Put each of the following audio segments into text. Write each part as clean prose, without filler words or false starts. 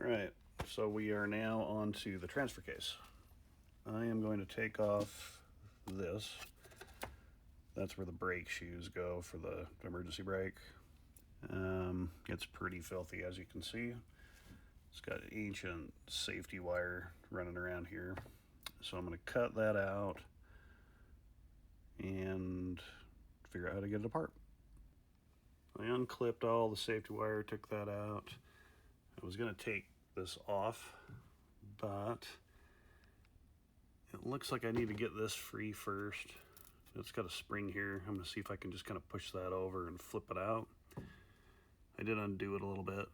Alright, so we are now on to the transfer case. I am going to take off this. That's where the brake shoes go for the emergency brake. It's pretty filthy, as you can see. It's got ancient safety wire running around here. So I'm going to cut that out and figure out how to get it apart. I unclipped all the safety wire, took that out. I was going to take this off, but it looks like I need to get this free first. It's got a spring here. I'm going to see if I can just kind of push that over and flip it out. I did undo it a little bit,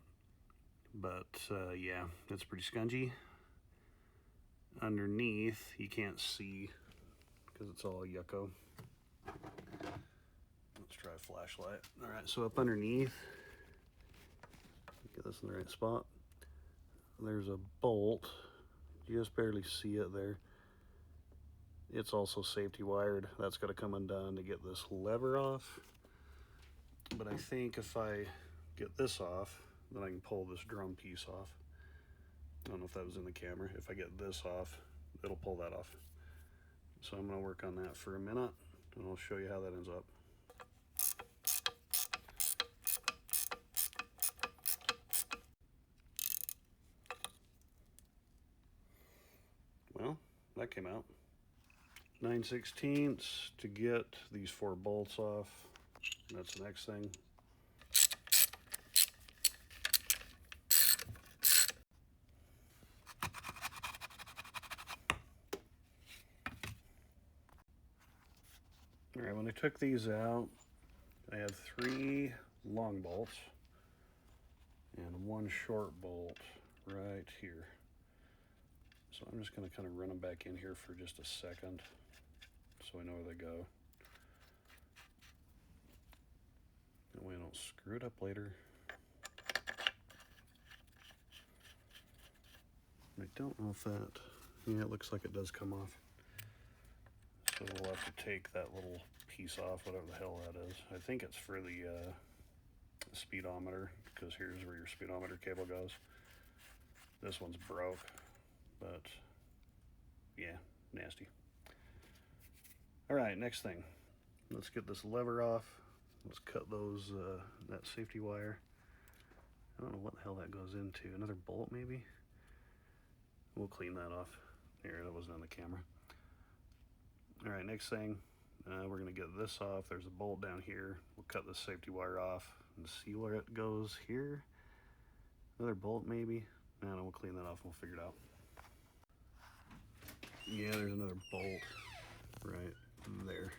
but yeah, it's pretty scungy. Underneath, you can't see because it's all yucco. Let's try a flashlight. All right, so up underneath, get this in the right spot. There's a bolt. You just barely see it there. It's also safety wired. That's got to come undone to get this lever off. But I think if I get this off, then I can pull this drum piece off. I don't know if that was in the camera. If I get this off, it'll pull that off. So I'm going to work on that for a minute, and I'll show you how that ends up. Well, that came out. 9/16 to get these 4 bolts off. That's the next thing. All right, when I took these out, I had 3 long bolts and 1 short bolt right here. So I'm just going to kind of run them back in here for just a second so I know where they go. That way I don't screw it up later. I don't know if that, yeah, it looks like it does come off. So we'll have to take that little piece off, whatever the hell that is. I think it's for the speedometer, because here's where your speedometer cable goes. This one's broke, but yeah, nasty. All right, next thing. Let's get this lever off. Let's cut those that safety wire. I don't know what the hell that goes into. Another bolt, maybe? We'll clean that off. Here, that wasn't on the camera. All right, next thing, we're gonna get this off. There's a bolt down here. We'll cut this safety wire off and see where it goes here. Another bolt, maybe? No, we'll clean that off and we'll figure it out. Yeah, there's another bolt right there.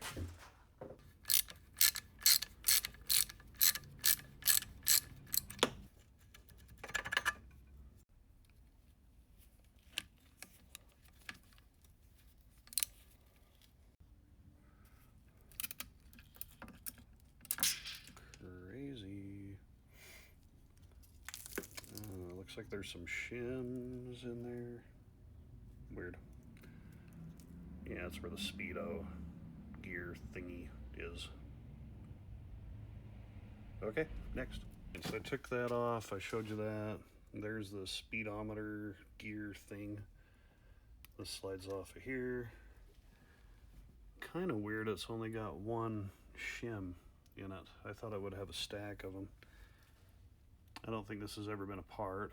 Crazy. Looks like there's some shims in there. Weird. Yeah, that's where the speedo gear thingy is. Okay, next. And so I took that off. I showed you that. There's the speedometer gear thing. This slides off of here. Kind of weird, it's only got 1 shim in it. I thought I would have a stack of them. I don't think this has ever been apart,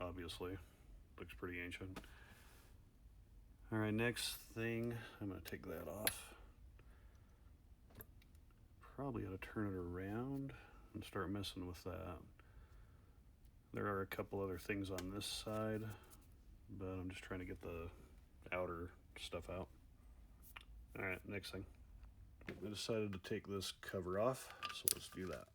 obviously. Looks pretty ancient. All right, next thing, I'm gonna take that off. Probably ought to turn it around and start messing with that. There are a couple other things on this side, but I'm just trying to get the outer stuff out. All right, next thing. I decided to take this cover off, so let's do that.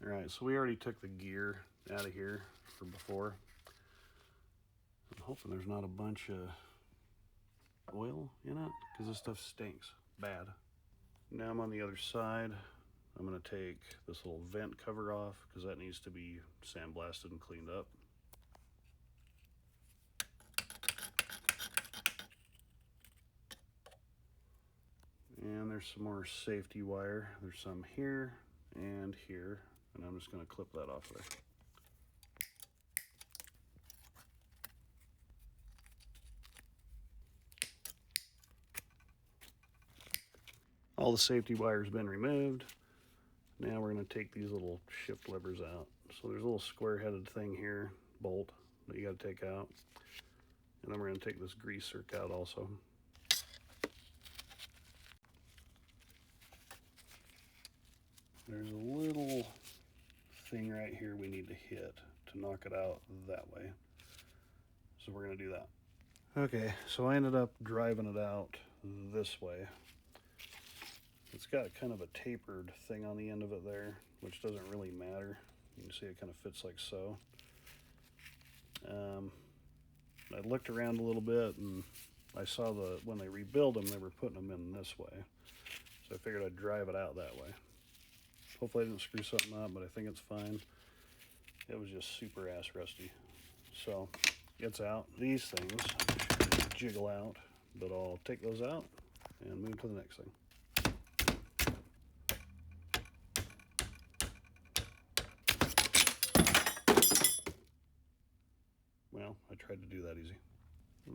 All right, so we already took the gear out of here from before. I'm hoping there's not a bunch of oil in it, because this stuff stinks bad. Now I'm on the other side. I'm gonna take this little vent cover off, because that needs to be sandblasted and cleaned up. And there's some more safety wire. There's some here and here, and I'm just going to clip that off there. All the safety wire's been removed. Now we're going to take these little shift levers out. So there's a little square-headed thing here, bolt, that you got to take out. And then we're going to take this grease circ out also. There's a little thing right here we need to hit to knock it out that way. So we're going to do that. Okay, so I ended up driving it out this way. It's got kind of a tapered thing on the end of it there, which doesn't really matter. You can see it kind of fits like so. I looked around a little bit and I saw when they rebuild them, they were putting them in this way. So I figured I'd drive it out that way. Hopefully I didn't screw something up, but I think it's fine. It was just super ass rusty. So it's out. These things jiggle out, but I'll take those out and move to the next thing. Well, I tried to do that easy.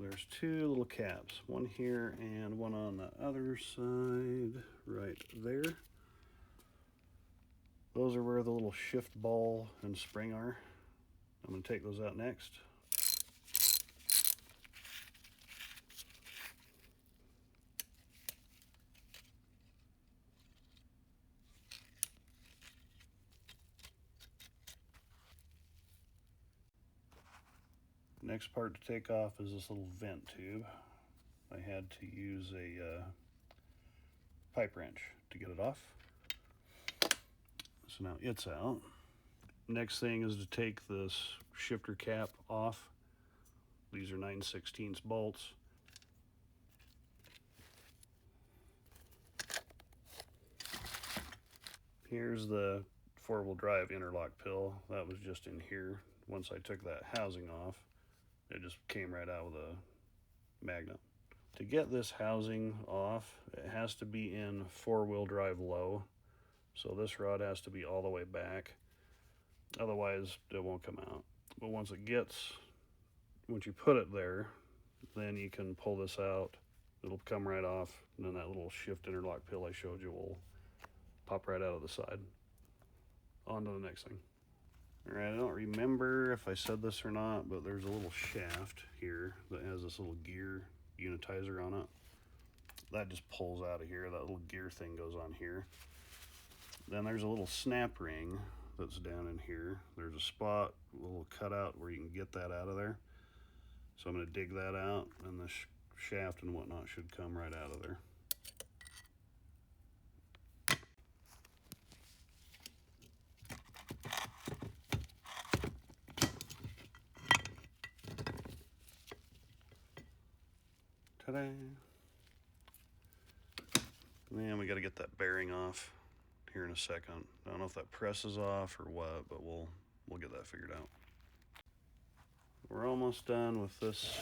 There's two little caps, one here and one on the other side right there. Those are where the little shift ball and spring are. I'm going to take those out next. Next part to take off is this little vent tube. I had to use a pipe wrench to get it off. So now it's out. Next thing is to take this shifter cap off. These are 9/16 bolts. Here's the four-wheel drive interlock pill. That was just in here. Once I took that housing off, it just came right out with a magnet. To get this housing off, it has to be in four-wheel drive low. So this rod has to be all the way back. Otherwise, it won't come out. But once you put it there, then you can pull this out. It'll come right off, and then that little shift interlock pill I showed you will pop right out of the side. On to the next thing. All right, I don't remember if I said this or not, but there's a little shaft here that has this little gear unitizer on it. That just pulls out of here. That little gear thing goes on here. Then there's a little snap ring that's down in here. There's a spot, a little cutout where you can get that out of there. So I'm going to dig that out, and the shaft and whatnot should come right out of there. Ta-da! And we got to get that bearing off here in a second. I don't know if that presses off or what, but we'll get that figured out. We're almost done with this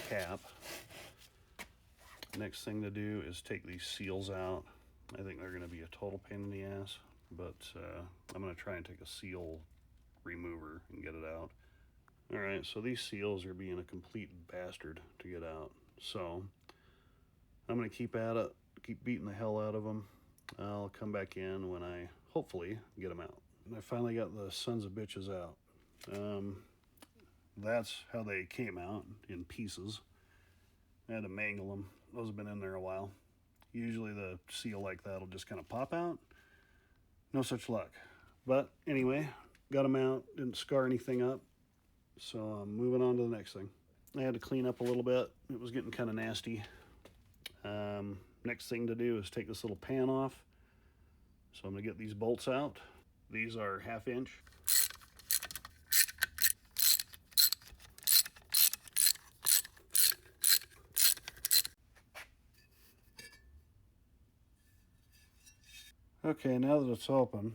cap. Next thing to do is take these seals out. I think they're going to be a total pain in the ass, but I'm going to try and take a seal remover and get it out. All right, so these seals are being a complete bastard to get out. So I'm going to keep at it, keep beating the hell out of them. I'll come back in when I hopefully get them out. And I finally got the sons of bitches out. That's how they came out, in pieces. I had to mangle them. Those have been in there a while. Usually the seal like that will just kind of pop out. No such luck. But anyway, got them out, didn't scar anything up. So I'm moving on to the next thing. I had to clean up a little bit. It was getting kind of nasty. Next thing to do is take this little pan off. So I'm going to get these bolts out. These are 1/2 inch. Okay, now that it's open,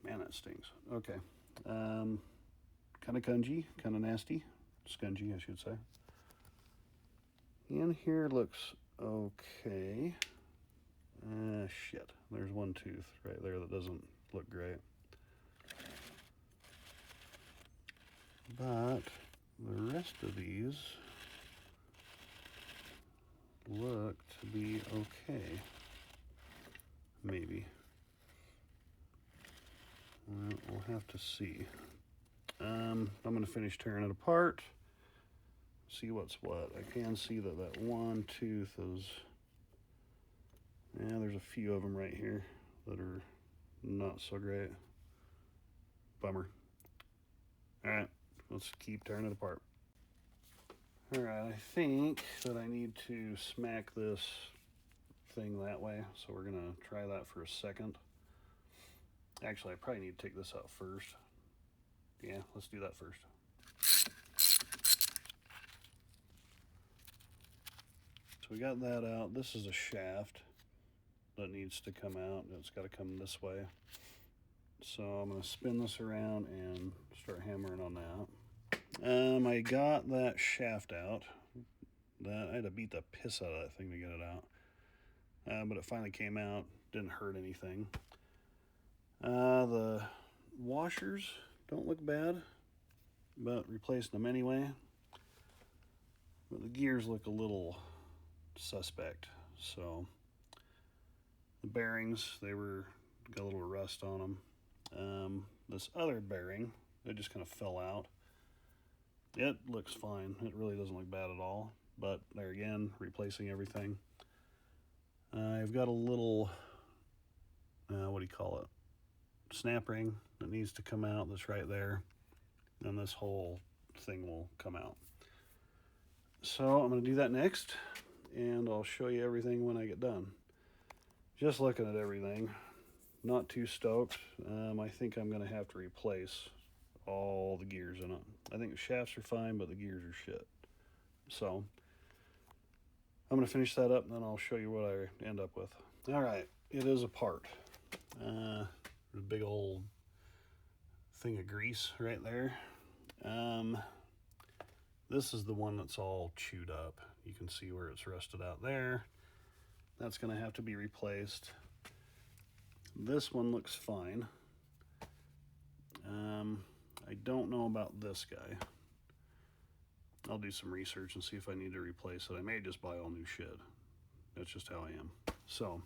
man, that stings. Okay, kind of cungy, kind of nasty, scungy, I should say. In here looks okay. Shit, there's one tooth right there that doesn't look great. But the rest of these look to be okay. Maybe. Well, we'll have to see. I'm going to finish tearing it apart. See what's what. I can see that that one tooth is... Yeah, there's a few of them right here that are not so great. Bummer. Alright, let's keep tearing it apart. Alright, I think that I need to smack this thing that way, so we're going to try that for a second. Actually, I probably need to take this out first. Yeah, let's do that first. So we got that out. This is a shaft that needs to come out. It's got to come this way. So I'm going to spin this around and start hammering on that. I got that shaft out. I had to beat the piss out of that thing to get it out. But it finally came out. Didn't hurt anything. The washers don't look bad, but replacing them anyway. But the gears look a little suspect. So the bearings, got a little rust on them. This other bearing, it just kind of fell out. It looks fine. It really doesn't look bad at all. But there again, replacing everything. I've got a little, what do you call it? Snap ring that needs to come out. That's right there. And this whole thing will come out. So I'm going to do that next, and I'll show you everything when I get done. Just looking at everything, not too stoked. I think I'm going to have to replace all the gears in it. I think the shafts are fine, but the gears are shit. So I'm going to finish that up, and then I'll show you what I end up with. All right, it is apart. There's a big old thing of grease right there. This is the one that's all chewed up. You can see where it's rusted out there. That's going to have to be replaced. This one looks fine. I don't know about this guy. I'll do some research and see if I need to replace it. I may just buy all new shit. That's just how I am. So,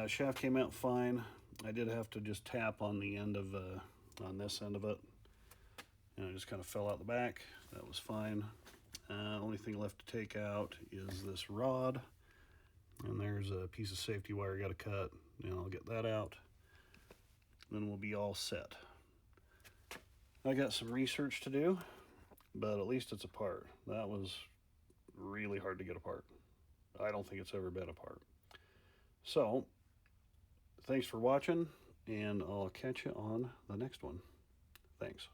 shaft came out fine. I did have to just tap on the end of, on this end of it. And it just kind of fell out the back. That was fine. Only thing left to take out is this rod. And there's a piece of safety wire I got to cut. And I'll get that out. Then we'll be all set. I got some research to do, but at least it's apart. That was really hard to get apart. I don't think it's ever been apart. So, thanks for watching, and I'll catch you on the next one. Thanks.